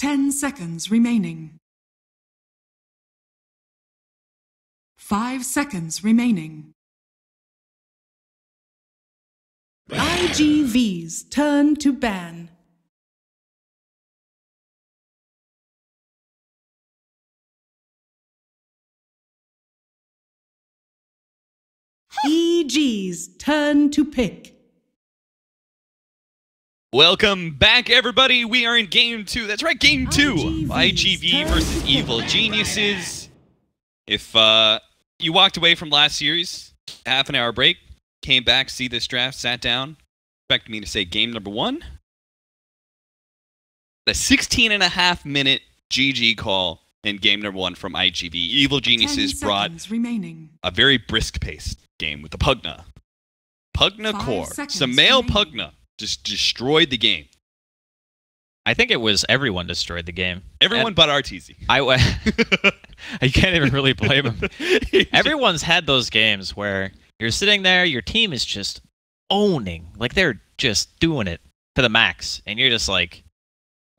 10 seconds remaining. 5 seconds remaining. iG.Vit's turn to ban. iG's turn to pick. Welcome back, everybody. We are in Game 2. That's right, Game 2. iG.Vit versus Evil Geniuses. If you walked away from last series, half an hour break, came back, see this draft, sat down, expected me to say game number 1. The 16.5-minute GG call in game number 1 from iG.Vit. Evil Geniuses brought a very brisk pace game with the Pugna. Pugna core. Some male Pugna just destroyed the game. I think it was everyone destroyed the game. Everyone but RTZ. You can't even really blame him. Everyone's had those games where you're sitting there, your team is just owning. Like, they're just doing it to the max. And you're just like,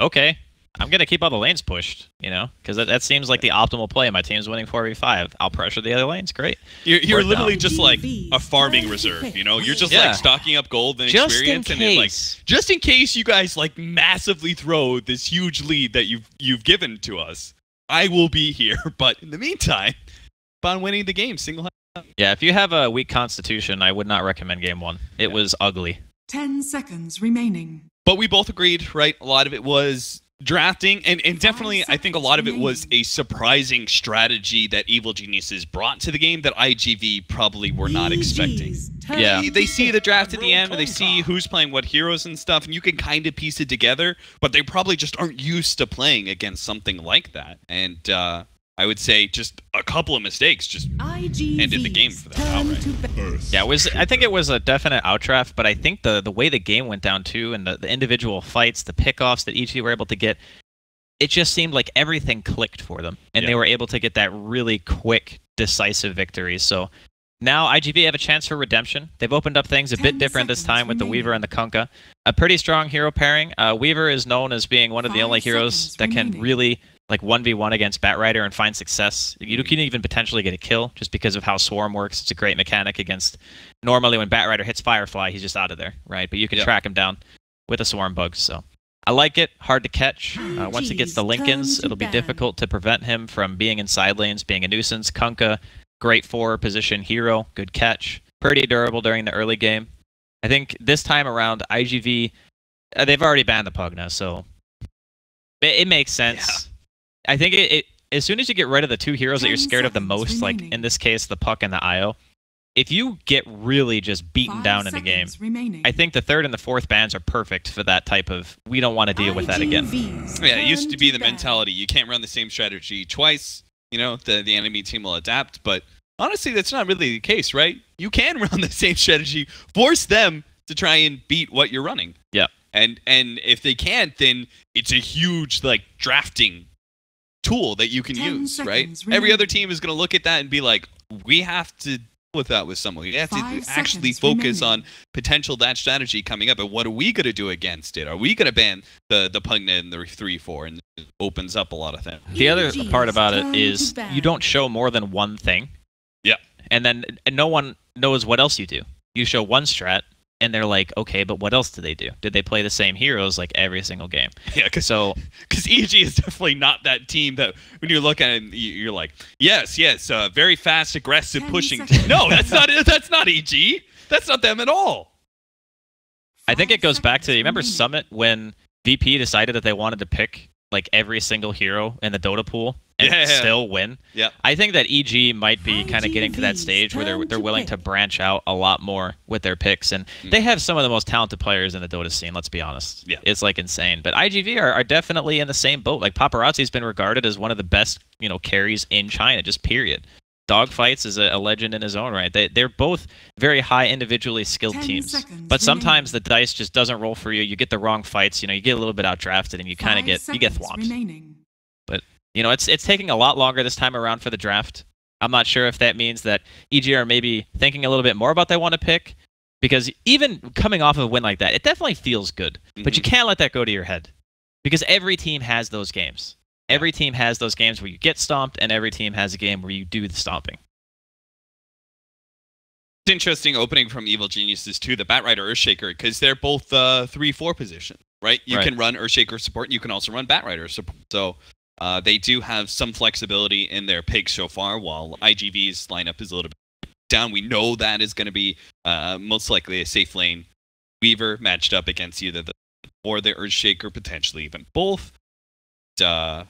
okay, I'm going to keep all the lanes pushed, you know? Because that seems like the optimal play. My team's winning 4v5. I'll pressure the other lanes. Great. You're literally just like a farming reserve, you know? You're just like stocking up gold and experience. And it, like, just in case you guys like massively throw this huge lead that you've given to us, I will be here. But in the meantime, on winning the game single-handedly. Yeah, if you have a weak constitution, I would not recommend game 1. It was ugly. 10 seconds remaining. But we both agreed, right? A lot of it was drafting, and definitely I think a lot of it was a surprising strategy that Evil Geniuses brought to the game that iG.Vit probably were not expecting. Yeah. They see the draft at the end, and they see who's playing what heroes and stuff, and you can kind of piece it together, but they probably just aren't used to playing against something like that. And I would say just a couple of mistakes just ended the game for them outright. Yeah, I think it was a definite outdraft, but I think the way the game went down too, and the individual fights, the pickoffs that each were able to get, it just seemed like everything clicked for them, and they were able to get that really quick, decisive victory. So now iG.Vit have a chance for redemption. They've opened up things a bit different this time with the Weaver and the Kunkka. A pretty strong hero pairing. Weaver is known as being one of the only heroes that can really like 1v1 against Batrider and find success. You can even potentially get a kill just because of how Swarm works. It's a great mechanic against... Normally when Batrider hits Firefly, he's just out of there, right? But you can track him down with a Swarm bug, so... I like it. Hard to catch. Once he gets the Linkins, it'll be difficult to prevent him from being in side lanes, being a nuisance. Kunkka, great 4-position hero, good catch. Pretty durable during the early game. I think this time around, iG.Vit, they've already banned the Pugna, so... It makes sense. Yeah. I think as soon as you get rid of the 2 heroes that you're scared of the most, like in this case, the Puck and the Io, if you get really just beaten down in the game, I think the 3rd and the 4th bans are perfect for that type of, we don't want to deal with that again. Yeah, it used to be the mentality, you can't run the same strategy twice, you know, the enemy team will adapt, but honestly, that's not really the case, right? You can run the same strategy, force them to try and beat what you're running. Yeah. And if they can't, then it's a huge, like, drafting tool that you can use, right? Every other team is going to look at that and be like, we have to deal with that with someone. We have to actually focus on potential that strategy coming up, and what are we going to do against it? Are we going to ban the Pugna and the 3-4? And it opens up a lot of things. The other part about it is you don't show more than one thing. Yeah. And no one knows what else you do. You show one strat, and they're like, okay, but what else did they do? Did they play the same heroes like every single game? Yeah, because EG is definitely not that team that when you look at it, you're like, yes, very fast, aggressive, pushing. No, that's not it. That's not EG. That's not them at all. I think it goes back to, you remember Summit when VP decided that they wanted to pick like every single hero in the Dota pool and still win? Yeah. I think that EG might be kind of getting to that stage where they're willing to branch out a lot more with their picks, and they have some of the most talented players in the Dota scene, let's be honest. Yeah. It's like insane. But iG.Vit are definitely in the same boat. Like Paparazzi's been regarded as one of the best, you know, carries in China, just period. Dogfights is a legend in his own right. They're both very high individually skilled teams. But sometimes the dice just doesn't roll for you. You get the wrong fights, you know, you get a little bit outdrafted and you kind of get thwomped. But you know, it's taking a lot longer this time around for the draft. I'm not sure if that means that EG are maybe thinking a little bit more about they want to pick, because even coming off of a win like that, it definitely feels good. But you can't let that go to your head. Because every team has those games. Every team has those games where you get stomped, and every team has a game where you do the stomping. It's interesting opening from Evil Geniuses to the Batrider Earthshaker, because they're both 3-4 position, right? You can run Earthshaker support, and you can also run Batrider support. So they do have some flexibility in their picks so far, while iG.Vit's lineup is a little bit down. We know that is going to be most likely a safe lane Weaver matched up against either the or the Earthshaker, potentially even both. I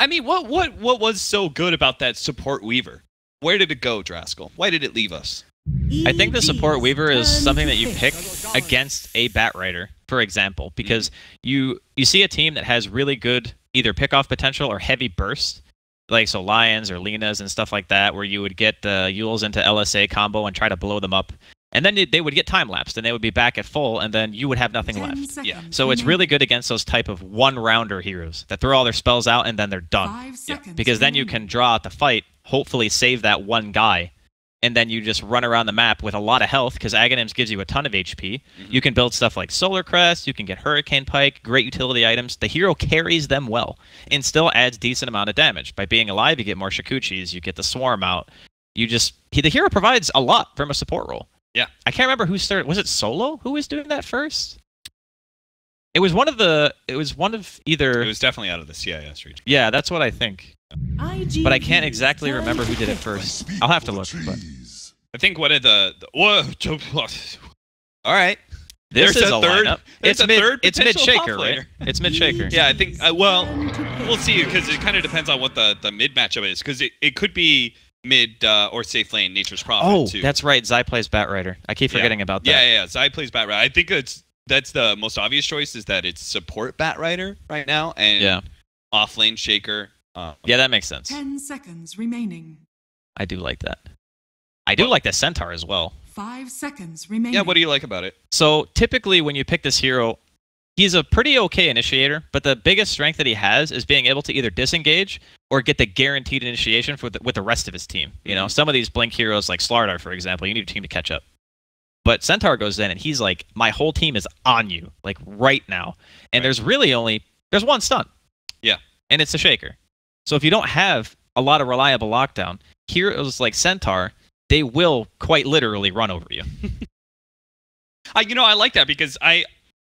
mean, what was so good about that support Weaver? Where did it go, Draskell? Why did it leave us? I think the support Weaver is something that you pick against a Batrider, for example, because you see a team that has really good either pick-off potential or heavy burst, like so Lions or Linas and stuff like that, where you would get the Yules into LSA combo and try to blow them up. And then they would get time-lapsed, and they would be back at full, and then you would have nothing left. Yeah. So it's really good against those type of one-rounder heroes that throw all their spells out, and then they're done. Because then you can draw out the fight, hopefully save that one guy, and then you just run around the map with a lot of health, because Aghanims gives you a ton of HP. You can build stuff like Solar Crest, you can get Hurricane Pike, great utility items. The hero carries them well, and still adds decent amount of damage. By being alive, you get more Shikuchis, you get the Swarm out. The hero provides a lot from a support role. Yeah. I can't remember who started. Was it Solo who was doing that first? It was one of either. It was definitely out of the CIS region. Yeah, that's what I think. But I can't exactly remember who did it first. I'll have to look. But I think one of the whoa. All right. This is a third. Lineup. It's mid shaker, right? It's mid shaker. Yeah, I think. Well, we'll see, because it kind of depends on what the mid matchup is, because it could be mid or safe lane Nature's Prophet too. That's right. Zai plays Batrider. I keep forgetting about that. Yeah. Zai plays Batrider. I think that's the most obvious choice, is that it's support Batrider right now, and off lane Shaker. Yeah, that makes sense. 10 seconds remaining. I do like that. I do like the Centaur as well. 5 seconds remaining. Yeah, what do you like about it? So typically when you pick this hero, he's a pretty okay initiator, but the biggest strength that he has is being able to either disengage or get the guaranteed initiation with the rest of his team. You know, some of these blink heroes like Slardar, for example, you need a team to catch up. But Centaur goes in and he's like, my whole team is on you, like right now. And there's one stun. Yeah. And it's a Shaker. So if you don't have a lot of reliable lockdown, heroes like Centaur, they will quite literally run over you. I like that, because I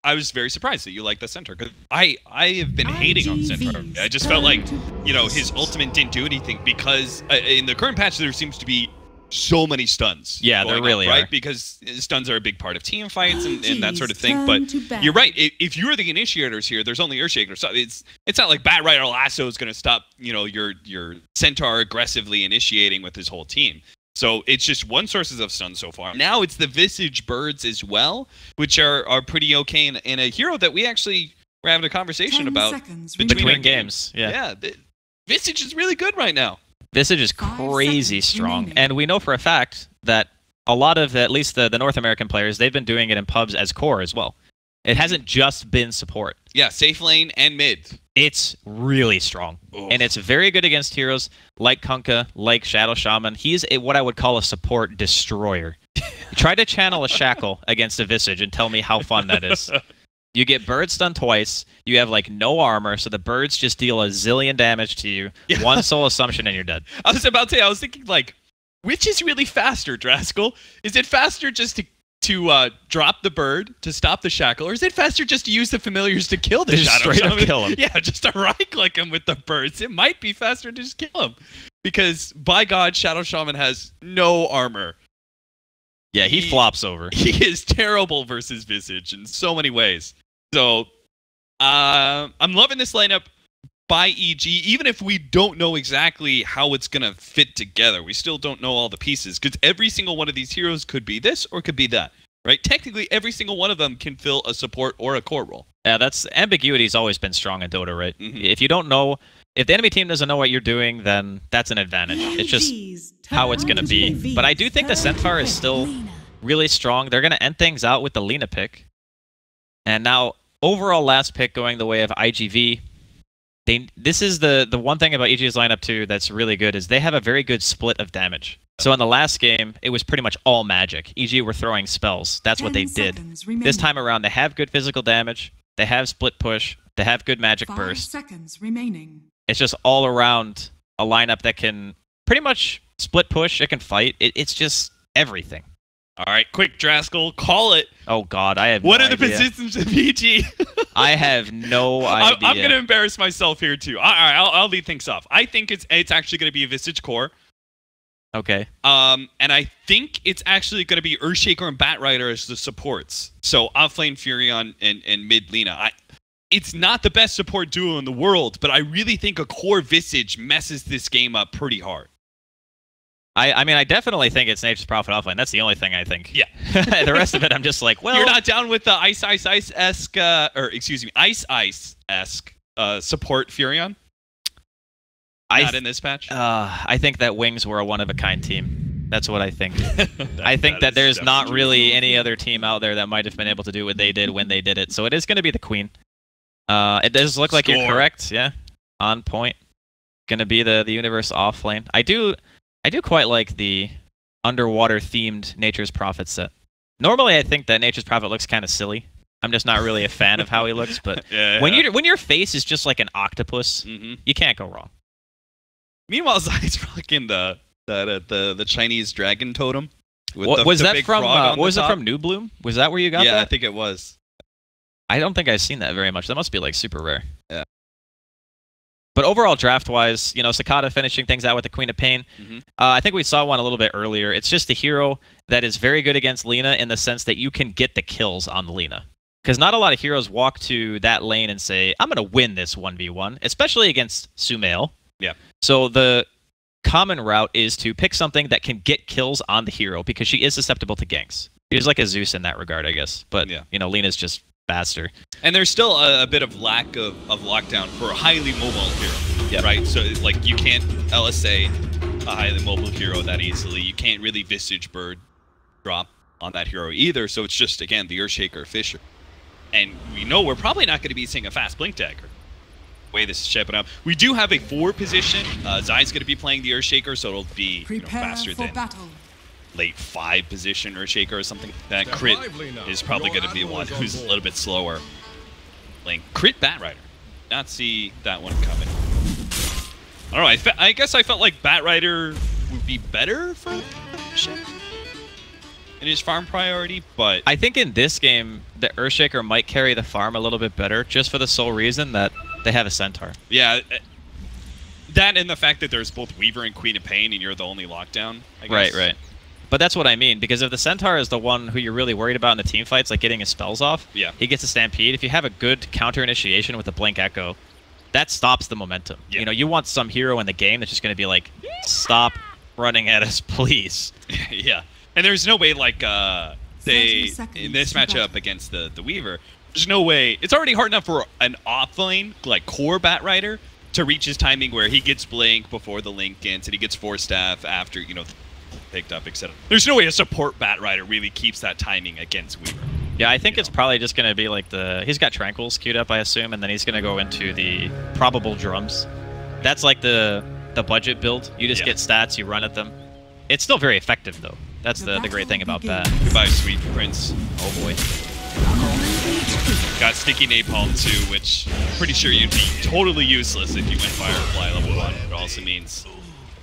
was very surprised that you like the Centaur, because I have been hating on Centaur. I just felt like, his ultimate didn't do anything, because in the current patch there seems to be so many stuns. Yeah, there really are. Right? Because stuns are a big part of team fights and that sort of thing. But you're right. If you're the initiators here, there's only Earthshaker. So it's not like Batrider Lasso is going to stop, your Centaur aggressively initiating with his whole team. So it's just one sources of stun so far. Now it's the Visage Birds as well, which are pretty okay, in a hero that we actually were having a conversation about between games. Yeah, Visage is really good right now. Visage is crazy strong, and we know for a fact that a lot of, at least the North American players, they've been doing it in pubs as core as well. It hasn't just been support. Yeah, safe lane and mid. It's really strong. Oof. And it's very good against heroes like Kunkka, like Shadow Shaman. He's what I would call a support destroyer. Try to channel a Shackle against a Visage and tell me how fun that is. You get bird stun twice. You have no armor, so the birds just deal a zillion damage to you. Yeah. One soul assumption and you're dead. I was about to say, I was thinking which is really faster, Draskell? Is it faster just to drop the bird to stop the Shackle, or is it faster just to use the familiars to kill the Shadow Shaman? Straight up kill him. Yeah, just to right-click him with the birds. It might be faster to just kill him, because by God, Shadow Shaman has no armor. Yeah, he flops over. He is terrible versus Visage in so many ways. So, I'm loving this lineup by EG, even if we don't know exactly how it's going to fit together. We still don't know all the pieces, because every single one of these heroes could be this or could be that, right? Technically, every single one of them can fill a support or a core role. Yeah, that's ambiguity's always been strong in Dota, right? If you don't know, if the enemy team doesn't know what you're doing, then that's an advantage. It's just how it's going to be. But I do think the Centaur is still really strong. They're going to end things out with the Lina pick. And now, overall last pick going the way of iG.Vit. This is the one thing about EG's lineup too that's really good, is they have a very good split of damage. So in the last game, it was pretty much all magic. EG were throwing spells. That's what they did. This time around, they have good physical damage. They have split push. They have good magic 5 burst. seconds remaining. It's just all around a lineup that can pretty much split push. It can fight. It's just everything. All right, quick, Draskell, call it. Oh God, I have. What no are the idea. positions of PG? I have no idea. I'm gonna embarrass myself here too. All right, I'll lead things off. I think it's actually gonna be a Visage Core. Okay. And I think it's actually gonna be Earthshaker and Batrider as the supports. So offlane Furion and mid Lina. It's not the best support duo in the world, but I really think a core Visage messes this game up pretty hard. I mean, I definitely think it's Nature's Prophet offline. That's the only thing I think. Yeah. The rest of it, I'm just like, well. You're not down with the Ice-Ice-Ice-esque, or excuse me, Ice-Ice-esque support Furion? Not in this patch? I think that Wings were a one-of-a-kind team. That's what I think. I think that there's not really any other team out there that might have been able to do what they did when they did it. So it is going to be the Queen. It does look like you're correct. Yeah. On point. Going to be the Universe offlane. I do quite like the underwater themed Nature's Prophet set. Normally, I think that Nature's Prophet looks kind of silly. I'm just not really a fan of how he looks, but when your face is just like an octopus, you can't go wrong. Meanwhile, Zai's rocking the Chinese dragon totem. Was that from New Bloom? Was that where you got that? Yeah, I think it was. I don't think I've seen that very much. That must be like super rare. Yeah. But overall, draft-wise, Cicada finishing things out with the Queen of Pain. I think we saw one a little bit earlier. It's just a hero that is very good against Lina in the sense that you can get the kills on Lina. Because not a lot of heroes walk to that lane and say, I'm going to win this 1v1, especially against Sumail. Yeah. So the common route is to pick something that can get kills on the hero because she is susceptible to ganks. She's like a Zeus in that regard, I guess. But, Lina's just faster. And there's still a bit of lack of lockdown for a highly mobile hero, right? So, like, you can't LSA a highly mobile hero that easily. You can't really Visage Bird drop on that hero either, so it's just, again, the Earthshaker Fisher. And we know we're probably not going to be seeing a fast Blink Dagger. The way this is shaping up. We do have a 4 position. Zai's going to be playing the Earthshaker, so it'll be faster than late 5 position Earthshaker or something. That Crit is probably going to be one who's a little bit slower. Like Crit Batrider. Not see that one coming. I don't know. I guess I felt like Batrider would be better for in his farm priority, but I think in this game the Earthshaker might carry the farm a little bit better, just for the sole reason that they have a Centaur. Yeah. That and the fact that there's both Weaver and Queen of Pain, and you're the only lockdown. I guess. Right. But that's what I mean, because if the Centaur is the one who you're really worried about in the team fights, like getting his spells off, he gets a Stampede. If you have a good counter initiation with a Blink Echo, that stops the momentum. Yeah. You want some hero in the game that's just going to be like, stop running at us, please. Yeah. And there's no way, like, in this matchup against the Weaver, there's no way. It's already hard enough for an offlane, like, core Batrider, to reach his timing where he gets Blink before the Link ends, and he gets Force Staff after, picked up, etc. There's no way a support Batrider really keeps that timing against Weaver. Yeah, I think it's probably just going to be like he's got Tranquils queued up, I assume, and then he's going to go into the probable drums. That's like the budget build. You just get stats, you run at them. It's still very effective, though. That's the great thing about that. Goodbye, sweet prince. Oh, boy. Got Sticky Napalm, too, which I'm pretty sure you'd be totally useless if you went Firefly level 1. It also means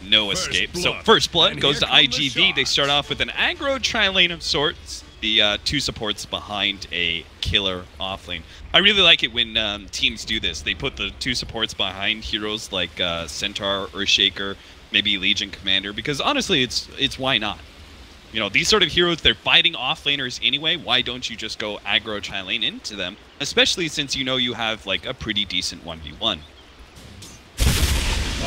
no escape. So First Blood goes to iG.Vit. They start off with an aggro tri-lane of sorts. The 2 supports behind a killer offlane. I really like it when teams do this. They put the 2 supports behind heroes like Centaur, Earthshaker, maybe Legion Commander, because honestly, it's why not? These sort of heroes, they're fighting offlaners anyway. Why don't you just go aggro tri-lane into them? Especially since you have like a pretty decent 1v1.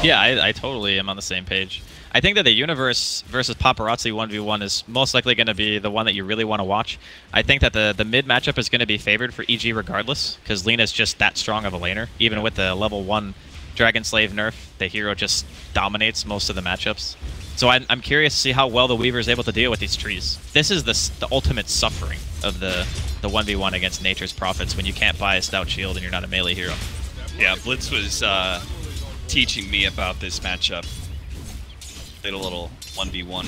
Yeah, I totally am on the same page. I think that the Universe versus Paparazzi 1v1 is most likely going to be the one that you really want to watch. I think that the mid matchup is going to be favored for EG regardless, because Lina's just that strong of a laner. Even with the level 1 Dragon Slave nerf, the hero just dominates most of the matchups. So I'm curious to see how well the Weaver is able to deal with these trees. This is the ultimate suffering of the 1v1 against Nature's Prophets when you can't buy a stout shield and you're not a melee hero. Yeah, Blitz was teaching me about this matchup. Played a little 1v1.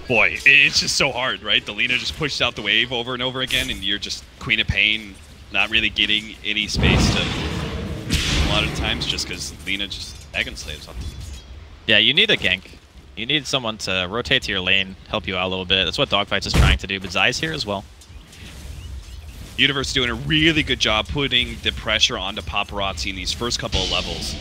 Boy, it's just so hard, right? The Lina just pushed out the wave over and over again, and you're just Queen of Pain, not really getting any space to a lot of times just because Lina just Dragon Slaves on. Yeah, you need a gank. You need someone to rotate to your lane, help you out a little bit. That's what Dogfights is trying to do, but Zai's here as well. Universe doing a really good job putting the pressure onto Paparazzi in these first couple of levels.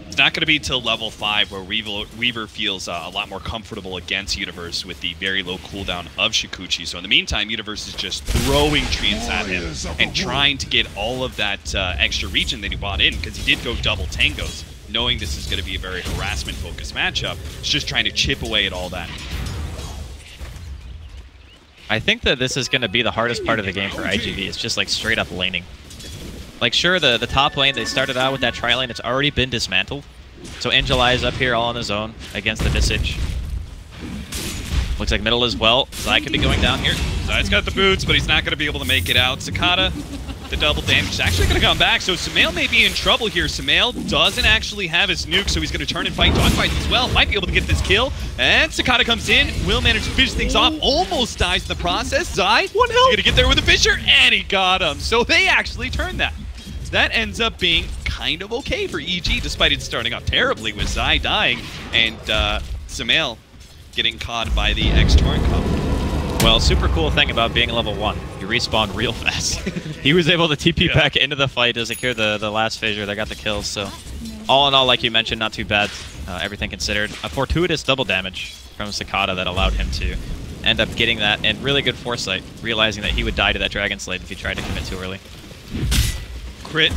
It's not going to be till level 5 where Weaver feels a lot more comfortable against Universe with the very low cooldown of Shikuchi. So in the meantime, Universe is just throwing treants at him and trying to get all of that extra region that he bought in, because he did go double tangos, knowing this is going to be a very harassment-focused matchup. He's just trying to chip away at all that. I think that this is going to be the hardest part of the game for iG.Vit. It's just like straight up laning. Like, sure, the top lane, they started out with that tri-lane. It's already been dismantled. So Angelai is up here all on his own against the Visage. Looks like middle as well. Zai could be going down here. Zai's got the boots, but he's not going to be able to make it out. Sakata, the double damage, is actually going to come back. So Sumail may be in trouble here. Sumail doesn't actually have his nuke, so he's going to turn and fight Dogfights as well. Might be able to get this kill. And Sakata comes in, will manage to finish things off. Almost dies in the process. Zai, one health. He's going to get there with a Fisher, and he got him. So they actually turned that. So that ends up being kind of okay for EG, despite it starting off terribly with Zai dying and Sumail getting caught by the X-Torrent combo. Well, super cool thing about being level 1, you respawn real fast. He was able to TP back into the fight to secure the last fissure that got the kills, so all in all, like you mentioned, not too bad, everything considered. A fortuitous double damage from Sakata that allowed him to end up getting that, and really good foresight, realizing that he would die to that Dragon Slave if he tried to commit too early. Crit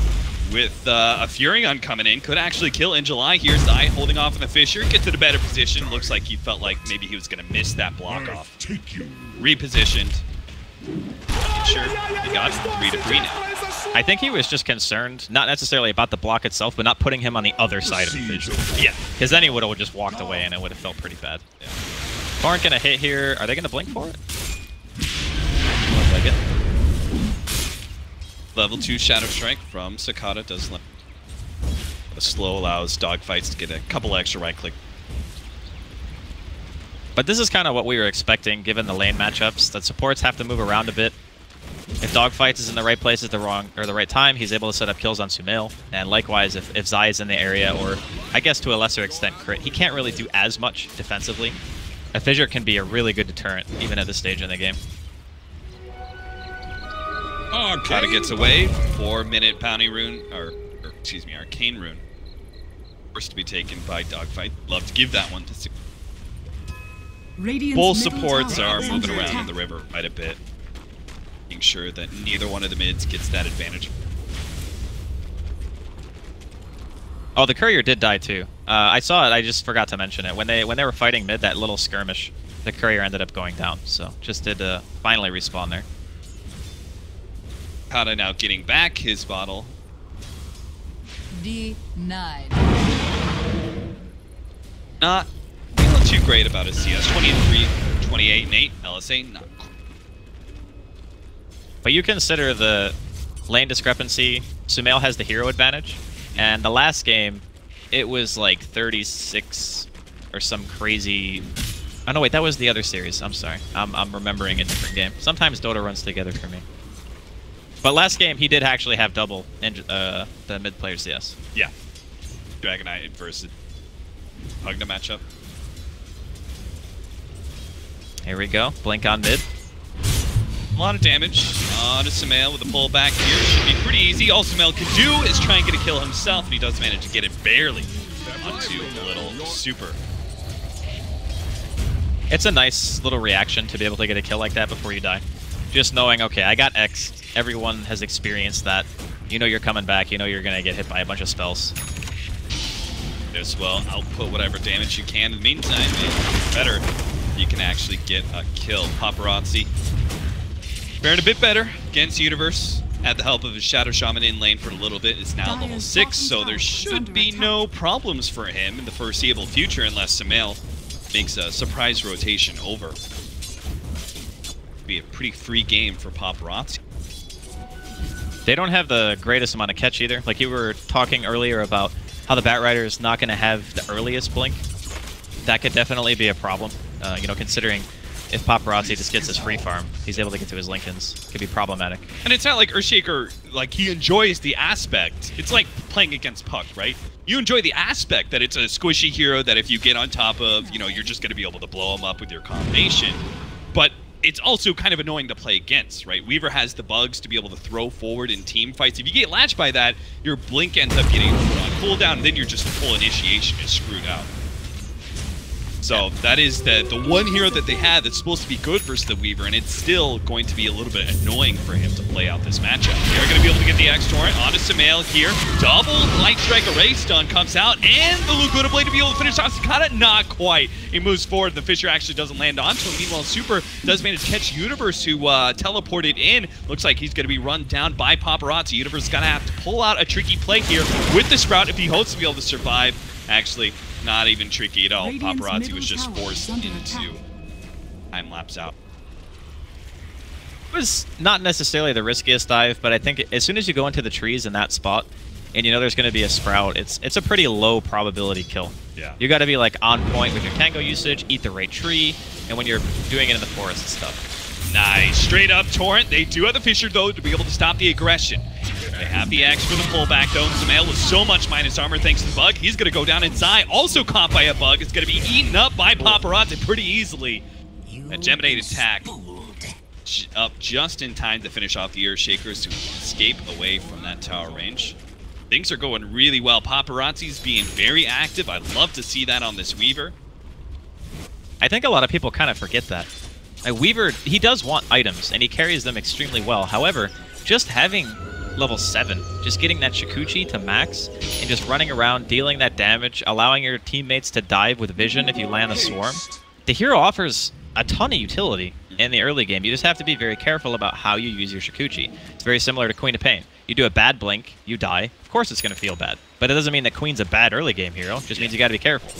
with a Furion coming in. Could actually kill Angelai here. Zai holding off on the Fisher. Gets in a better position. Looks like he felt like maybe he was going to miss that block off. Repositioned. Sure, he got 3-3 now. I think he was just concerned, not necessarily about the block itself, but not putting him on the other side of the Fisher. Yeah. Because then he would have just walked away and it would have felt pretty bad. Yeah. Aren't going to hit here. Are they going to blink for it? Looks like it. Level 2 Shadow Strike from Sakata does let a slow allows Dogfights to get a couple extra right click. But this is kind of what we were expecting given the lane matchups, that supports have to move around a bit. If Dogfights is in the right place at the right time, he's able to set up kills on Sumail. And likewise, if Zai is in the area, or I guess to a lesser extent Crit, he can't really do as much defensively. A Fissure can be a really good deterrent, even at this stage in the game. Kata gets away. 4-minute bounty rune, or excuse me, arcane rune. First to be taken by Dogfight. Love to give that one to both supports are moving around in the river quite a bit, making sure that neither one of the mids gets that advantage. Oh, the courier did die too. I saw it. I just forgot to mention it when they were fighting mid, that little skirmish. The courier ended up going down, so just did finally respawn there. Kata now getting back his bottle. D9. Not feeling too great about his CS. 23, 28, and 8. LSA, not cool. But you consider the lane discrepancy. Sumail has the hero advantage, and the last game, it was like 36 or some crazy... Oh no, wait, that was the other series. I'm sorry. I'm remembering a different game. Sometimes Dota runs together for me. But last game, he did actually have double the mid players, yes. Yeah. Dragonite versus Hugna matchup. Here we go. Blink on mid. A lot of damage on Sumail with a pullback here. Should be pretty easy. All Sumail can do is try and get a kill himself, and he does manage to get it barely onto a little super. It's a nice little reaction to be able to get a kill like that before you die. Just knowing, okay, I got X. Everyone has experienced that. You know you're coming back. You know you're going to get hit by a bunch of spells. As well, output whatever damage you can. In the meantime, it's better you can actually get a kill. Paparazzi fared a bit better against Universe. Had the help of his Shadow Shaman in lane for a little bit. It's now level 6, so there should be no problems for him in the foreseeable future unless Sumail makes a surprise rotation over. Be a pretty free game for Paparazzi. They don't have the greatest amount of catch either. Like you were talking earlier about how the Batrider is not going to have the earliest blink. That could definitely be a problem, you know, considering if Paparazzi just gets his free farm, he's able to get to his Lincolns. Could be problematic. And it's not like Earthshaker, like, he enjoys the aspect. It's like playing against Puck, right? You enjoy the aspect that it's a squishy hero that if you get on top of, you know, you're just going to be able to blow him up with your combination. But it's also kind of annoying to play against, right? Weaver has the bugs to be able to throw forward in team fights. If you get latched by that, your blink ends up getting put on cooldown, and then you're just full initiation is screwed out. So that is the one hero that they had that's supposed to be good versus the Weaver, and it's still going to be a little bit annoying for him to play out this matchup. They're going to be able to get the X-Torrent onto Samael here. Double Light Strike Array stun comes out, and the Laguna Blade to be able to finish off Sakata. Not quite. He moves forward. The Fisher actually doesn't land onto him. Meanwhile, Super does manage to catch Universe, who teleported in. Looks like he's going to be run down by Paparazzi. Universe is going to have to pull out a tricky play here with the Sprout if he hopes to be able to survive. Actually, not even tricky at all. Paparazzi was just forced into time-lapse out. It was not necessarily the riskiest dive, but I think as soon as you go into the trees in that spot, and you know there's going to be a Sprout, it's a pretty low probability kill. Yeah. You got to be like on point with your Tango usage, eat the right tree, and when you're doing it in the forest and stuff. Nice. Straight up Torrent. They do have the Fisher, though, to be able to stop the aggression. They have the X for the pullback, though. Samael with so much minus armor thanks to the bug. He's going to go down inside. Also caught by a bug. It's going to be eaten up by Paparazzi pretty easily. A Geminate attack up just in time to finish off the Earthshakers to escape away from that tower range. Things are going really well. Paparazzi's being very active. I'd love to see that on this Weaver. I think a lot of people kind of forget that. Weaver, he does want items, and he carries them extremely well. However, just having level 7, just getting that Shikuchi to max, and just running around, dealing that damage, allowing your teammates to dive with vision if you land a swarm. The hero offers a ton of utility in the early game. You just have to be very careful about how you use your Shikuchi. It's very similar to Queen of Pain. You do a bad blink, you die. Of course it's going to feel bad. But it doesn't mean that Queen's a bad early game hero. It just means you got to be careful.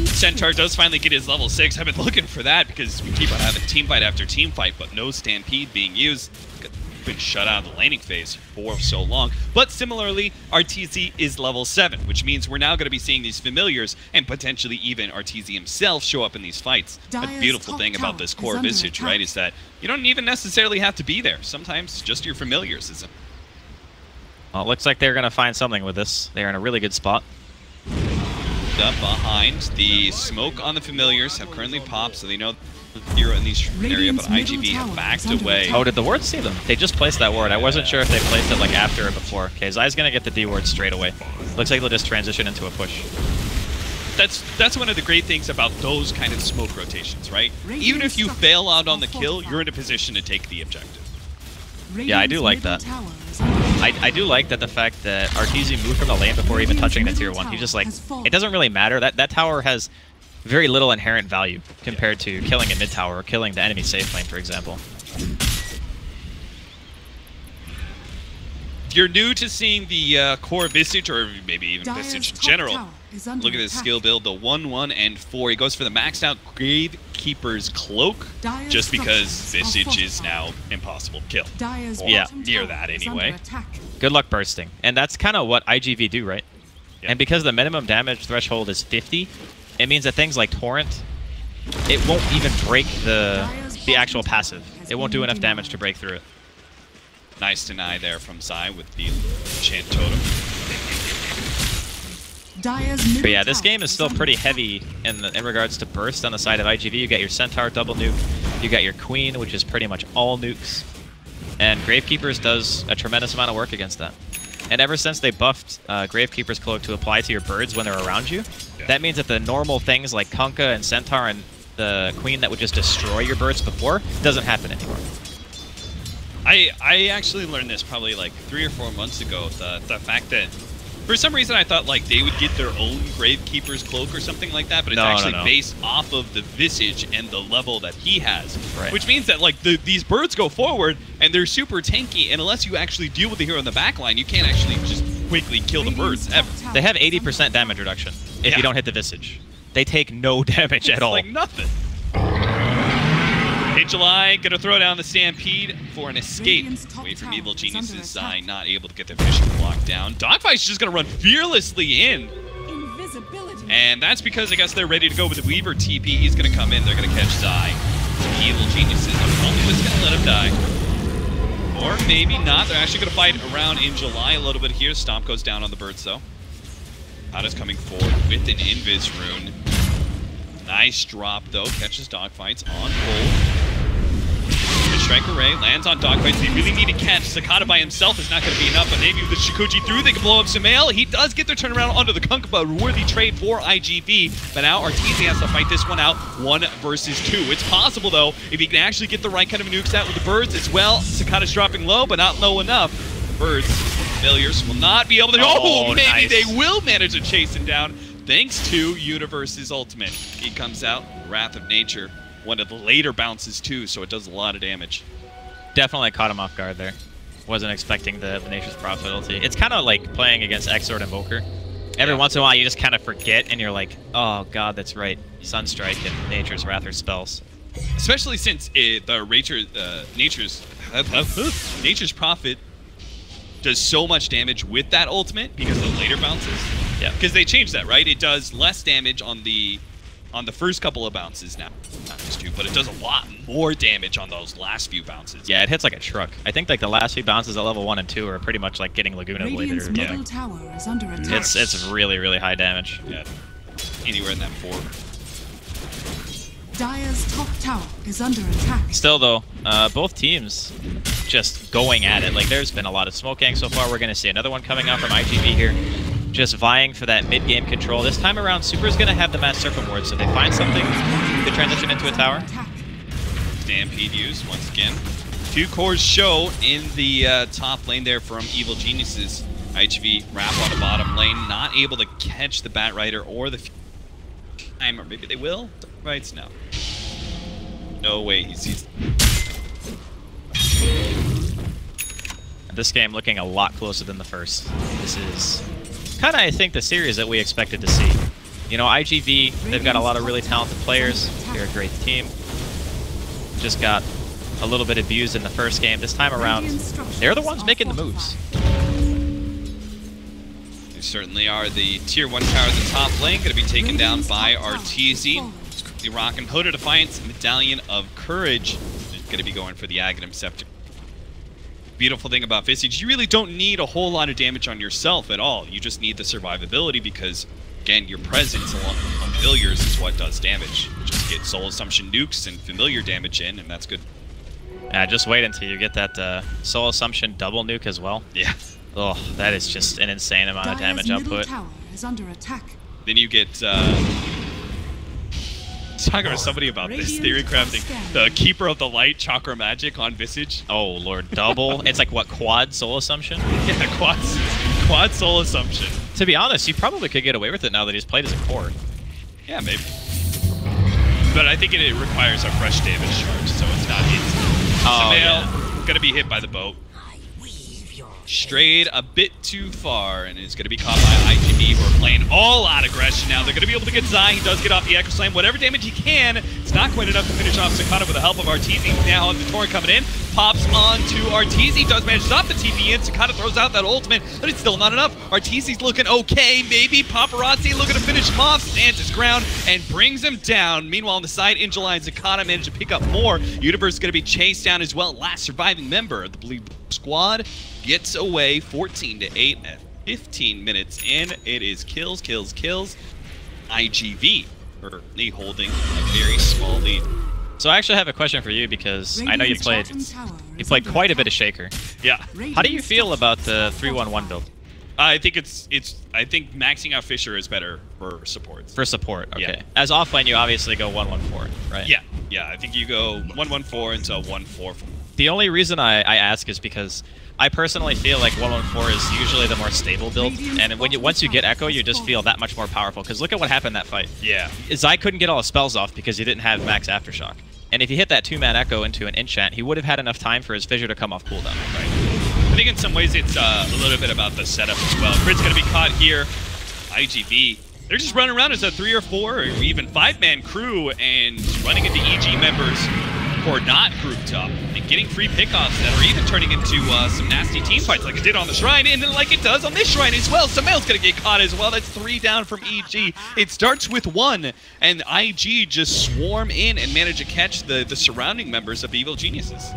Centaur does finally get his level 6. I've been looking for that because we keep on having team fight after team fight, but no Stampede being used. Been shut out of the laning phase for so long. But similarly, RTZ is level 7, which means we're now going to be seeing these familiars and potentially even RTZ himself show up in these fights. The beautiful thing about this core Visage, right, is that you don't even necessarily have to be there. Sometimes just your familiars is. Well, it looks like they're going to find something with this. They're in a really good spot. Up behind. The smoke on the familiars have currently popped, so they know the hero in these area, but iG.Vit have backed away. Oh, did the ward see them? They just placed that ward. I wasn't sure if they placed it like after or before. Okay, Zai's gonna get the D ward straight away. Looks like they'll just transition into a push. That's one of the great things about those kind of smoke rotations, right? Even if you fail out on the kill, you're in a position to take the objective. Yeah, I do like that. I do like that the fact that RTZ moved from the lane before even touching the tier 1. He's just like, it doesn't really matter. That tower has very little inherent value compared to killing a mid tower or killing the enemy safe lane, for example. If you're new to seeing the core Visage, or maybe even Visage in general, look at this skill build, the 1, 1, and 4. He goes for the maxed out Gravekeeper's Cloak, just because Visage is now impossible to kill. Yeah, near that anyway. Good luck bursting. And that's kind of what iG.Vit do, right? Yeah. And because the minimum damage threshold is 50, it means that things like Torrent, it won't even break the actual passive. It won't do enough damage to break through it. Nice deny there from Zai with the Enchant Totem. But yeah, this game is still pretty heavy in regards to burst on the side of iG.Vit. You got your Centaur double nuke, you got your Queen, which is pretty much all nukes, and Gravekeepers does a tremendous amount of work against that. And ever since they buffed Gravekeeper's Cloak to apply to your birds when they're around you, that means that the normal things like Kunkka and Centaur and the Queen that would just destroy your birds before doesn't happen anymore. I actually learned this probably like 3 or 4 months ago. The fact that for some reason I thought like they would get their own Gravekeeper's Cloak or something like that, but it's actually based off of the Visage and the level that he has. Right. Which means that like these birds go forward and they're super tanky, and unless you actually deal with the hero in the backline, you can't actually just quickly kill the birds ever. They have 80% damage reduction if you don't hit the Visage. They take no damage at all. It's like nothing. Hey, July, gonna throw down the Stampede for an escape away from Evil Geniuses. Zai not able to get their fishing block down. Dogfight's just gonna run fearlessly in. And that's because I guess they're ready to go with the Weaver TP. He's going to come in. They're going to catch Zai. Evil Geniuses are probably just going to let him die. Or maybe not. They're actually going to fight around in July a little bit here. Stomp goes down on the birds, though. Kata's coming forward with an Invis rune. Nice drop, though. Catches dogfights on hold. Strike Array lands on dogfights. They really need to catch. Sakata by himself is not going to be enough, but maybe with the Shikuchi through, they can blow up Sumail. He does get their turnaround onto the Kunkaba. Worthy trade for iG.Vit, but now Arteezy has to fight this one out 1 versus 2. It's possible, though, if he can actually get the right kind of nukes out with the birds as well. Sakata's dropping low, but not low enough. Birds, failures, will not be able to... Oh, maybe nice. They will manage to chase him down thanks to Universe's ultimate. He comes out, Wrath of Nature. One of the later bounces too, so it does a lot of damage. Definitely caught him off guard there. Wasn't expecting the Nature's Prophet. It's kind of like playing against Exort Invoker. Every once in a while you just kind of forget and you're like, oh god, that's right. Sunstrike and Nature's Wrath are spells. Especially since Nature's Prophet does so much damage with that ultimate because of the later bounces. Yeah. Because they changed that, right? It does less damage on the first couple of bounces now. Not just 2, but it does a lot more damage on those last few bounces. Yeah, it hits like a truck. I think like the last few bounces at level 1 and 2 are pretty much like getting Laguna bladed or something. Tower is under attack. It's really, really high damage. Yeah. Anywhere in that 4. Dire's top tower is under attack. Still though, both teams just going at it. Like there's been a lot of smoke gang so far. We're gonna see another one coming out from iG.Vit here. Just vying for that mid-game control. This time around, Super's going to have the Mass Circle Ward, so if they find something, could transition into a tower. Stampede use once again. 2 cores show in the top lane there from Evil Geniuses. iG.Vit wrap on the bottom lane, not able to catch the Bat Rider or the time, or maybe they will. Right now. No way he sees. This game looking a lot closer than the first. This is kind of, I think, the series that we expected to see. You know, iG.Vit, they've got a lot of really talented players. They're a great team. Just got a little bit abused in the first game. This time around, they're the ones making the moves. They certainly are. The tier 1 tower at the top lane going to be taken down by Arteezy. It's quickly rocking Hoda Defiance, Medallion of Courage. They're going to be going for the Aghanim Scepter. Beautiful thing about Visage, you really don't need a whole lot of damage on yourself at all. You just need the survivability because, again, your presence on familiars is what does damage. Just get Soul Assumption nukes and familiar damage in, and that's good. Yeah, just wait until you get that Soul Assumption double nuke as well. Yeah. Oh, that is just an insane amount of damage output. Tower is under attack. Then you get... talking with somebody about this theory crafting. The Keeper of the Light Chakra Magic on Visage. Oh lord, double. It's like what, quad Soul Assumption? Yeah, quad Soul Assumption. To be honest, you probably could get away with it now that he's played as a core. Yeah, maybe. But I think it requires a fresh damage charge, so it's not instant. Sumail gonna be hit by the boat. Strayed a bit too far and is going to be caught by iG.Vit, who are playing all out aggression now. They're going to be able to get Zai. He does get off the Echo Slam. Whatever damage he can, it's not quite enough to finish off Sakata with the help of Arteezy. Now the Torrent coming in, pops onto Arteezy, does manage to stop the TP in. Sakata throws out that ultimate, but it's still not enough. Arteezy's looking okay, maybe. Paparazzi looking to finish him off, stands his ground, and brings him down. Meanwhile, on the side, in July, Sakata managed to pick up more. Universe is going to be chased down as well. Last surviving member of the Blue Squad gets away 14-8 at 15 minutes in. It is kills. iG.Vit currently holding a very small lead. So I actually have a question for you because I know you played quite a bit of Shaker. Yeah. How do you feel about the 3-1-1 build? I think I think maxing out Fisher is better for support. For support, okay. Yeah. As offlane, you obviously go 1-1-4, right? Yeah. I think you go 1-1-4 into 1-4. The only reason I ask is because I personally feel like 1-1-4 is usually the more stable build, and once you get Echo, you just feel that much more powerful. Because look at what happened in that fight. Yeah. Zai couldn't get all his spells off because he didn't have max Aftershock. And if he hit that 2-man Echo into an enchant, he would have had enough time for his Fissure to come off cooldown. Right. I think in some ways it's a little bit about the setup as well. Crit's going to be caught here. iG.Vit, they're just running around as a 3 or 4 or even 5-man crew and running into EG members. or not grouped up and getting free pickoffs that are even turning into some nasty team fights like it did on the Shrine, and then like it does on this Shrine as well. Samael's gonna get caught as well. That's 3 down from EG. It starts with 1, and IG just swarm in and manage to catch the surrounding members of Evil Geniuses.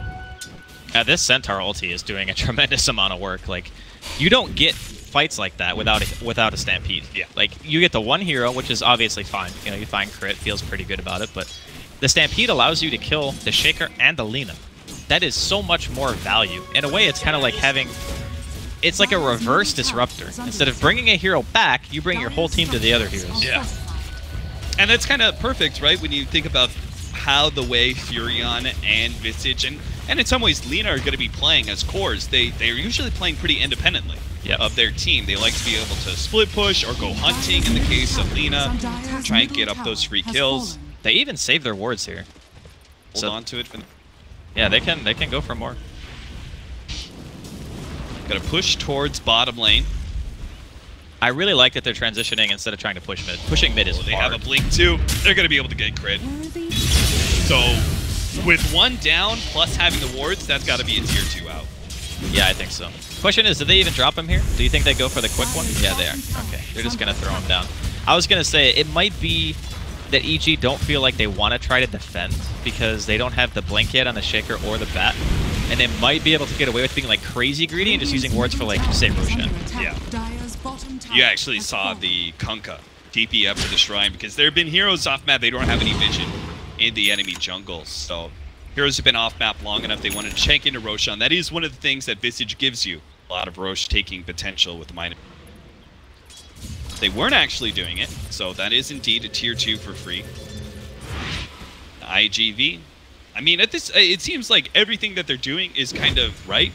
This Centaur ulti is doing a tremendous amount of work. Like, you don't get fights like that without a Stampede. Yeah. Like, you get the one hero, which is obviously fine. You know, you find crit, feels pretty good about it, but the Stampede allows you to kill the Shaker and the Lina. That is so much more value. In a way, it's kind of like having... It's like a reverse disruptor. Instead of bringing a hero back, you bring your whole team to the other heroes. Yeah. And that's kind of perfect, right? When you think about how the way Furion and Visage and in some ways Lina are going to be playing as cores. They're usually playing pretty independently of their team. They like to be able to split push or go hunting in the case of Lina, try and get up those free kills. They even save their wards here. Hold on to it. Yeah, they can go for more. Got to push towards bottom lane. I really like that they're transitioning instead of trying to push mid. Pushing mid is hard. They have a blink too. They're going to be able to get crit. So with 1 down plus having the wards, that's got to be a tier 2 out. Yeah, I think so. Question is, did they even drop him here? Do you think they go for the quick one? Yeah, they are. Okay, they're just going to throw him down. I was going to say, it might be that EG don't feel like they want to try to defend because they don't have the blink yet on the Shaker or the Bat. And they might be able to get away with being like crazy greedy and just using wards for like, say, Roshan. Yeah. You actually saw the Kunkka TP up to the Shrine because there have been heroes off map. They don't have any vision in the enemy jungle. So heroes have been off map long enough. They wanted to check into Roshan. That is one of the things that Visage gives you. A lot of Rosh taking potential with minor. They weren't actually doing it, so that is indeed a tier 2 for free. iG.Vit. I mean, at this, it seems like everything that they're doing is kind of right.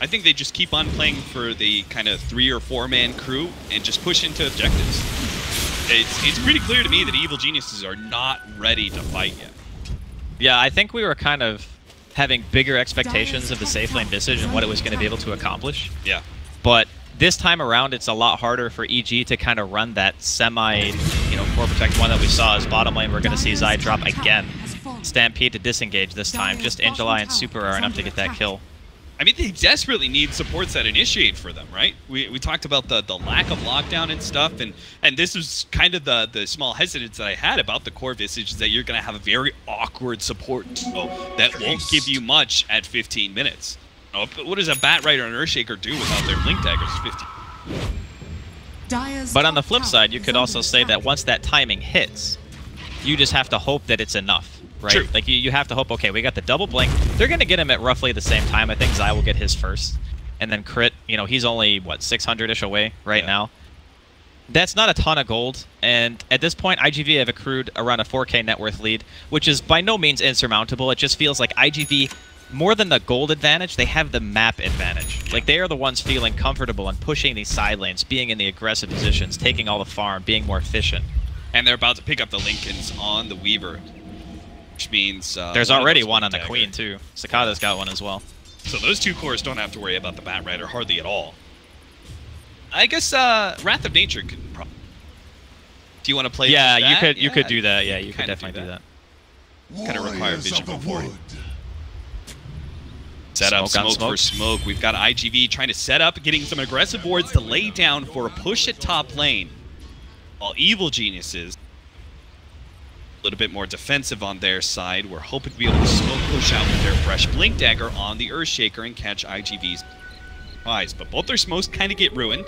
I think they just keep on playing for the kind of 3 or 4 man crew and just push into objectives. It's pretty clear to me that Evil Geniuses are not ready to fight yet. Yeah, I think we were kind of having bigger expectations of the safe lane Visage and what it was going to be able to accomplish. Yeah. But this time around, it's a lot harder for EG to kind of run that semi, core protect one that we saw as bottom lane. We're going to see Zai drop again. Stampede to disengage this time. Just Angelai and Super are enough to get that kill. I mean, they desperately need supports that initiate for them, right? We talked about the lack of lockdown and stuff, and this was kind of the small hesitance that I had about the core Visage, is that you're going to have a very awkward support that won't give you much at 15 minutes. What does a Bat Rider and Earthshaker do without their Blink Daggers 15? But on the flip side, you could also say that once that timing hits, you just have to hope that it's enough. Right? True. Like, you have to hope, okay, we got the double blink. They're going to get him at roughly the same time. I think Zai will get his first. And then crit, he's only, what, 600-ish away right now. That's not a ton of gold. And at this point, iG.Vit have accrued around a 4K net worth lead, which is by no means insurmountable. It just feels like iG.Vit, more than the gold advantage, they have the map advantage. Like, they are the ones feeling comfortable and pushing these side lanes, being in the aggressive positions, taking all the farm, being more efficient. And they're about to pick up the Lincolns on the Weaver. Which means there's already one on the Queen too. Sakata's got one as well. So those 2 cores don't have to worry about the Bat Rider hardly at all. I guess Wrath of Nature could probably. Do you want to play? Yeah, that? you could do that. Yeah, you could definitely do that. Kind of require vision before. Set up smoke for smoke. We've got iG.Vit trying to set up, getting some aggressive boards to lay down for a push at top lane. While Evil Geniuses, a little bit more defensive on their side. We're hoping to be able to smoke push out with their fresh Blink Dagger on the Earthshaker and catch iG.Vit's eyes. But both their smokes kind of get ruined.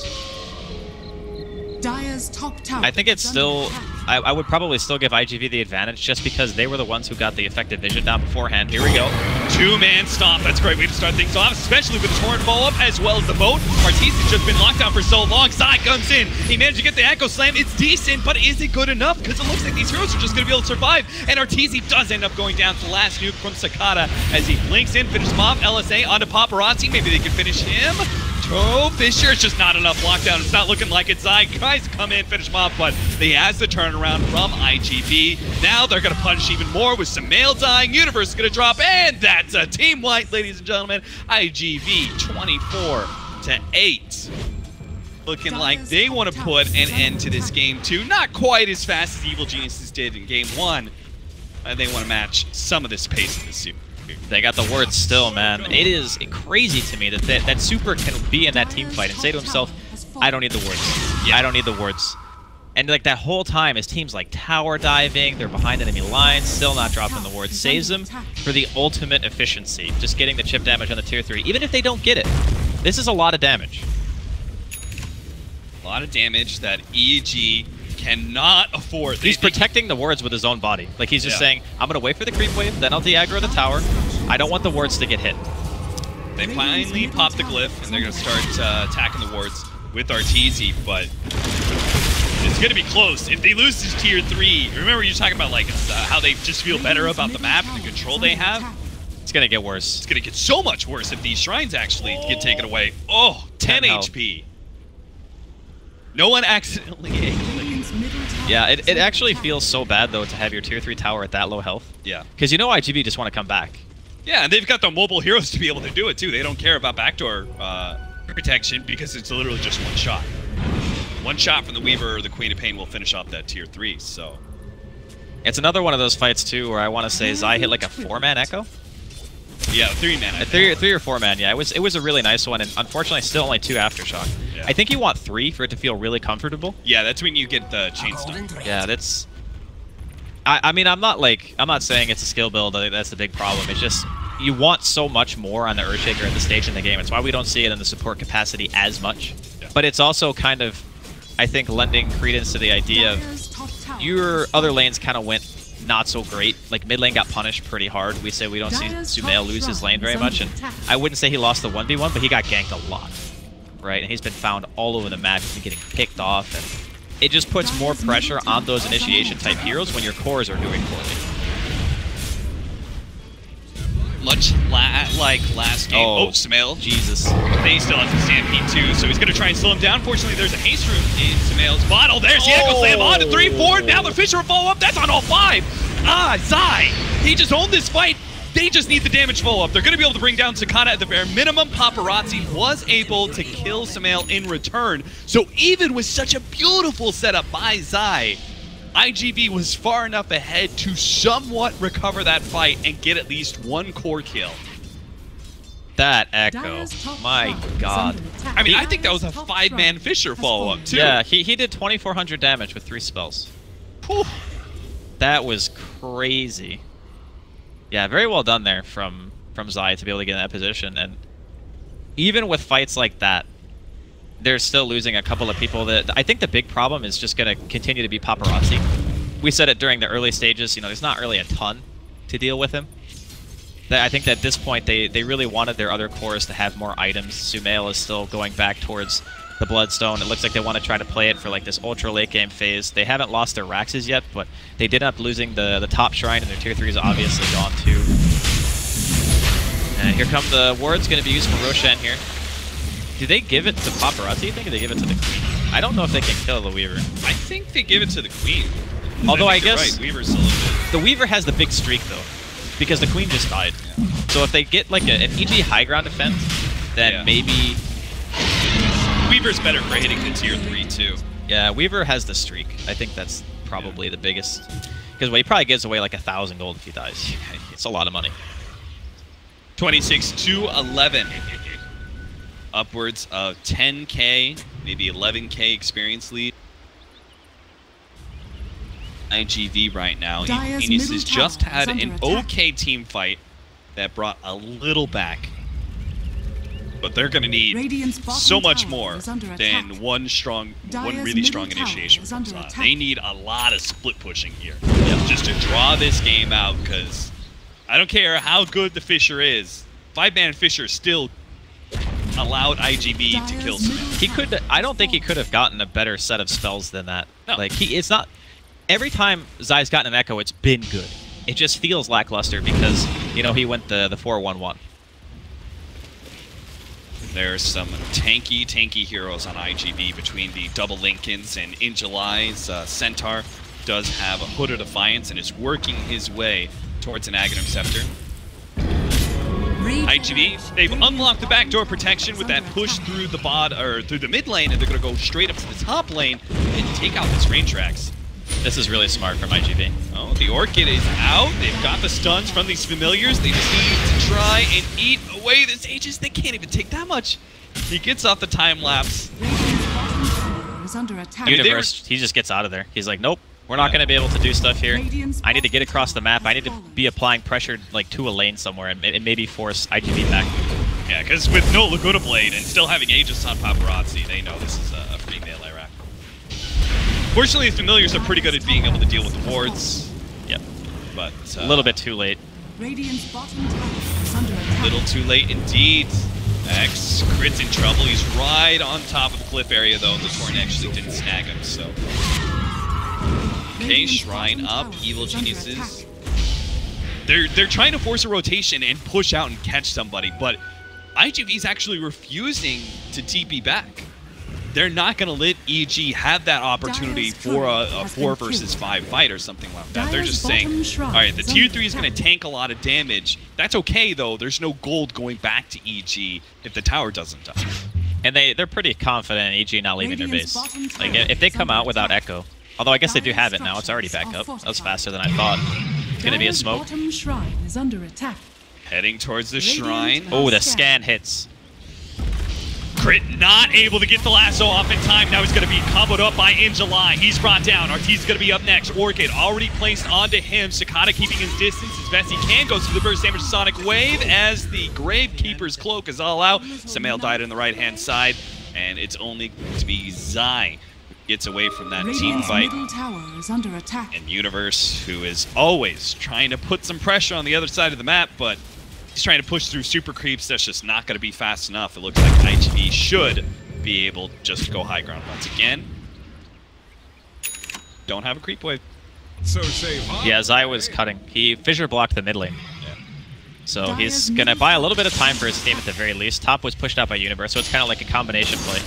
Dire's top tower. I think it's still... I would probably still give iG.Vit the advantage just because they were the ones who got the effective vision down beforehand. Here we go. 2-man stomp. That's a great way to start things off, especially with the Torrent follow-up as well as the boat. Arteezy has just been locked down for so long. Zai comes in. He managed to get the Echo Slam. It's decent, but is it good enough? Because it looks like these heroes are just going to be able to survive. And Arteezy does end up going down to the last nuke from Sakata as he blinks in, finishes him off. LSA onto Paparazzi. Maybe they can finish him. Oh, Fisher, it's just not enough lockdown. It's not looking like it. Zai tries to come in, finish him off, but he has the turnaround from iG.Vit. Now they're going to punish even more with some male dying. Universe is going to drop, and that's a team wipe, ladies and gentlemen. iG.Vit 24-8. Looking like they want to put an end to this game, too. Not quite as fast as Evil Geniuses did in game 1. and they want to match some of this pace in this series. They got the wards still, man. It is crazy to me that that Super can be in that team fight and say to himself, I don't need the wards. Yeah. I don't need the wards. And like that whole time, his team's like tower diving, they're behind enemy lines, still not dropping the wards. Saves them for the ultimate efficiency, just getting the chip damage on the tier 3. Even if they don't get it, this is a lot of damage. A lot of damage that EG cannot afford. He's protecting the wards with his own body. Like he's just saying, I'm going to wait for the creep wave, then I'll de-aggro the tower. I don't want the wards to get hit. They finally pop the glyph, and they're going to start attacking the wards with Arteezy, but it's going to be close. If they lose this tier 3, remember you're talking about like how they just feel better about the map and the control they have? It's going to get worse. It's going to get so much worse if these shrines actually get taken away. Oh, 10 HP. No one accidentally ate. Yeah, it actually feels so bad, though, to have your tier 3 tower at that low health. Yeah. Because you know iG.Vit just want to come back. Yeah, and they've got the mobile heroes to be able to do it, too. They don't care about backdoor protection because it's literally just one shot. One shot from the Weaver or the Queen of Pain will finish off that tier 3, so... It's another one of those fights, too, where I want to say Zai hit like a 4-man echo? Yeah, 3-man. A 3 or 4-man, yeah. It was a really nice one, and unfortunately still only 2 Aftershock. Yeah. I think you want 3 for it to feel really comfortable. Yeah, that's when you get the chain stun. Yeah, that's... I mean, I'm not saying it's a skill build, that's the big problem. It's just, you want so much more on the Earthshaker at this stage in the game. It's why we don't see it in the support capacity as much. Yeah. But it's also kind of, I think, lending credence to the idea of your other lanes kind of went not so great. Like, mid lane got punished pretty hard. We say we don't see Sumail lose his lane very much, and I wouldn't say he lost the 1v1, but he got ganked a lot, right? And he's been found all over the map. He's been getting picked off, and it just puts more pressure on those initiation-type heroes when your cores are doing poorly. Much like last game. Oh, Sumail. Jesus. They still have to Stampede too, so he's going to try and slow him down. Fortunately, there's a haste room in Sumail's bottle. There's the Echo Slam on to 3-4. Now the Fisher will follow up. That's on all 5. Zai. He just owned this fight. They just need the damage follow-up. They're going to be able to bring down Sakata at the bare minimum. Paparazzi was able to kill Sumail in return. So even with such a beautiful setup by Zai, iG.Vit was far enough ahead to somewhat recover that fight and get at least 1 core kill. That Echo, my god. I mean, I think that was a 5-man Fisher follow-up too. Yeah, he did 2,400 damage with 3 spells. Whew. That was crazy. Yeah, very well done there from Zai to be able to get in that position. And even with fights like that, they're still losing a couple of people. That I think the big problem is just going to continue to be Paparazzi. We said it during the early stages, you know, there's not really a ton to deal with him. I think that at this point, they really wanted their other cores to have more items. Sumail is still going back towards the Bloodstone. It looks like they want to try to play it for like this ultra late game phase. They haven't lost their Raxes yet, but they did end up losing the top shrine, and their tier 3 is obviously gone too. And here come the wards, going to be used for Roshan here. Do they give it to Paparazzi, you think, or they give it to the Queen? I don't know if they can kill the Weaver. I think they give it to the Queen. Although I guess right. Weaver's still a bit. The Weaver has the big streak though, because the Queen just died. Yeah. So if they get like an EG high ground defense, then maybe Weaver's better for hitting the tier 3 too. Yeah, Weaver has the streak. I think that's probably the biggest, because he probably gives away like 1,000 gold if he dies. It's a lot of money. 26-11. Upwards of 10k, maybe 11k experience lead. iG.Vit right now. Genius has just had an okay team fight that brought a little back. But they're going to need so much more than one really strong initiation from Zai. They need a lot of split pushing here just to draw this game out, because I don't care how good the Fisher is, 5-man Fisher still allowed iG.Vit to kill Sumail. He could. I don't think he could have gotten a better set of spells than that. No. Like it's not. Every time Zai's gotten an Echo, it's been good. It just feels lackluster because, you know, he went the 4-1-1. There's some tanky heroes on iG.Vit between the double Lincolns, and in July's Centaur does have a Hood of Defiance and is working his way towards an Aghanim Scepter. iG.Vit, they've unlocked the backdoor protection with that push through the through the mid lane, and they're going to go straight up to the top lane and take out this range tracks. This is really smart from iG.Vit. Oh, the Orchid is out. They've got the stuns from these familiars. They just need to try and eat away the Sages. They can't even take that much. He gets off the time lapse. Is under attack. Universe, he just gets out of there. He's like, nope, we're not going to be able to do stuff here. I need to get across the map. I need to be applying pressure like to a lane somewhere and maybe force iG.Vit back. Yeah, because with no Laguna Blade and still having Aegis on Paparazzi, they know this is a free melee rack. Fortunately, the familiars are pretty good at being able to deal with the wards. Yep. But a little bit too late. Radiant's bottom tower is under attack. A little too late indeed. X, Crit's in trouble. He's right on top of the cliff area, though, and the Torrent actually didn't snag him, so... Okay, Shrine up, Evil Geniuses. They're trying to force a rotation and push out and catch somebody, but iG.Vit's actually refusing to TP back. They're not going to let EG have that opportunity for a 4 versus 5 fight or something like that. They're just saying, alright, the tier 3 is going to tank a lot of damage. That's okay, though. There's no gold going back to EG if the tower doesn't die. And they're pretty confident in EG not leaving their base. Like, if they come out without Echo, although I guess they do have it now, it's already back up. That was faster than I thought. It's going to be a smoke. Shrine is under attack. Heading towards the shrine. Oh, the scan hits. Crit not able to get the lasso off in time. Now he's going to be comboed up by iG.July. He's brought down. Arteezy's going to be up next. Orchid already placed onto him. Sakata keeping his distance as best he can. Goes through the burst damage Sonic Wave as the Gravekeeper's cloak is all out. Samael died on the right-hand side. And it's only going to be Zai who gets away from that team fight. Middle tower is under attack. And Universe, who is always trying to put some pressure on the other side of the map, but he's trying to push through super creeps. That's just not going to be fast enough. It looks like iG.Vit should be able just to go high ground once again. Don't have a creep wave. So save up. Yeah, Zai was cutting. He fissure blocked the mid lane. Yeah. So he's going to buy a little bit of time for his team at the very least. Top was pushed out by Universe, so it's kind of like a combination play.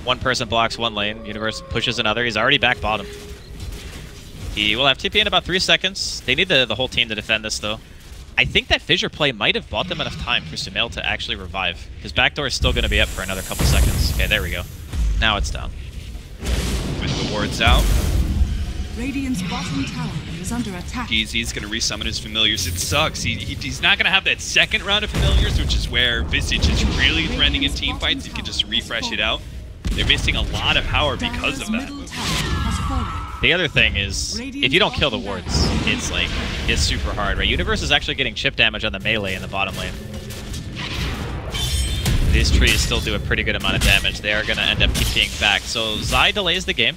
One person blocks one lane, Universe pushes another. He's already back bottom. He will have TP in about 3 seconds. They need the whole team to defend this, though. I think that fissure play might have bought them enough time for Sumail to actually revive. His backdoor is still going to be up for another couple seconds. Okay, there we go. Now it's down. With the wards out. Radiant's bottom tower is under attack. He's going to resummon his familiars. It sucks. He's not going to have that second round of familiars, which is where Visage is really threatening in team fights. He can just refresh it out. They're missing a lot of power because of that. The other thing is, if you don't kill the wards, it's super hard, right? Universe is actually getting chip damage on the melee in the bottom lane. These trees still do a pretty good amount of damage. They are going to end up TPing back. So Zai delays the game.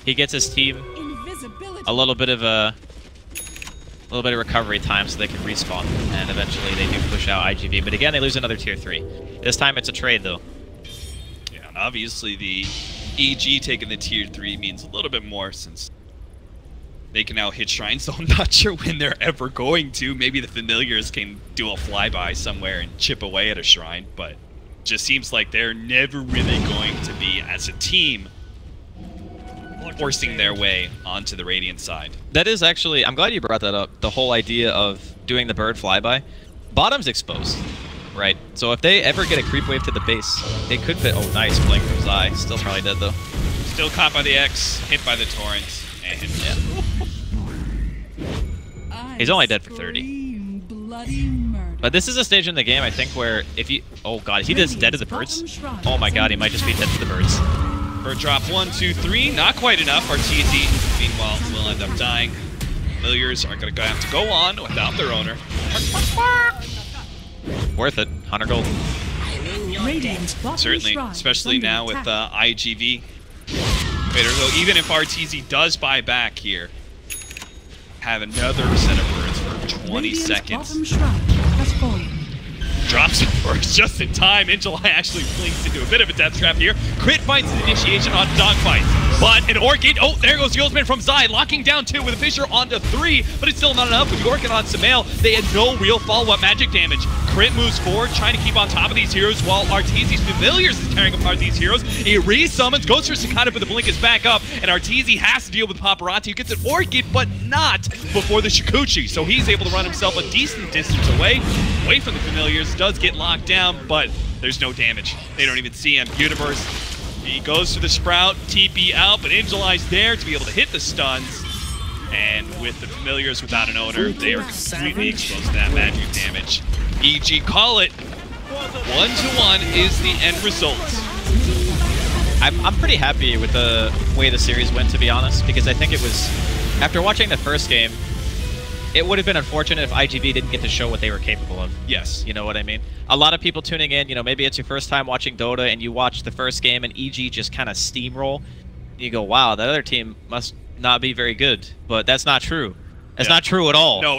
He gets his team a little bit of recovery time so they can respawn, and eventually they do push out iG.Vit. But again, they lose another tier 3. This time it's a trade, though. Yeah, and obviously the EG taking the tier 3 means a little bit more since they can now hit shrines, so I'm not sure when they're ever going to. Maybe the familiars can do a flyby somewhere and chip away at a shrine, but it just seems like they're never really going to be, as a team, forcing their way onto the Radiant side. That is actually, I'm glad you brought that up, the whole idea of doing the bird flyby. Bottom's exposed, right? So if they ever get a creep wave to the base, they could fit. Oh, nice blink from Zai. Still probably dead, though. Still caught by the X, hit by the Torrent, and yeah. He's only dead for 30. But this is a stage in the game, I think, where if you... Oh, God, is he just dead to the birds? Oh, my God, he might just be dead to the birds. Bird drop 1, 2, 3. Not quite enough. Arteezy, meanwhile, will end up dying. Familiars are going to have to go on without their owner. Worth it. 100 gold. Certainly, especially now with iG.Vit. So even if Arteezy does buy back here, have another set of birds for 20 seconds. Drops it first just in time. iG.July actually blinks into a bit of a death trap here. Crit finds his initiation on Dogfight. But an Orchid, oh, there goes the ultimate from Zai, locking down 2 with a fissure onto 3, but it's still not enough. With the Orchid on Samael, they had no real follow-up magic damage. Crit moves forward, trying to keep on top of these heroes, while Arteezy's familiars is tearing apart these heroes. He resummons, goes for Sakata, but the blink is back up, and Arteezy has to deal with Paparazzi, who gets an Orchid, but not before the Shikuchi. So he's able to run himself a decent distance away from the familiars. Does get locked down, but there's no damage. They don't even see him. Universe, he goes to the Sprout, TP out, but iG.July's there to be able to hit the stuns. And with the familiars without an owner, they are completely exposed to that magic damage. EG call it. 1-1 is the end result. I'm pretty happy with the way the series went, to be honest, because I think it was, after watching the first game, it would have been unfortunate if iG.Vit didn't get to show what they were capable of. Yes. You know what I mean? A lot of people tuning in, you know, maybe it's your first time watching Dota and you watch the first game and EG just kind of steamroll. You go, wow, that other team must not be very good. But that's not true. That's not true at all. No.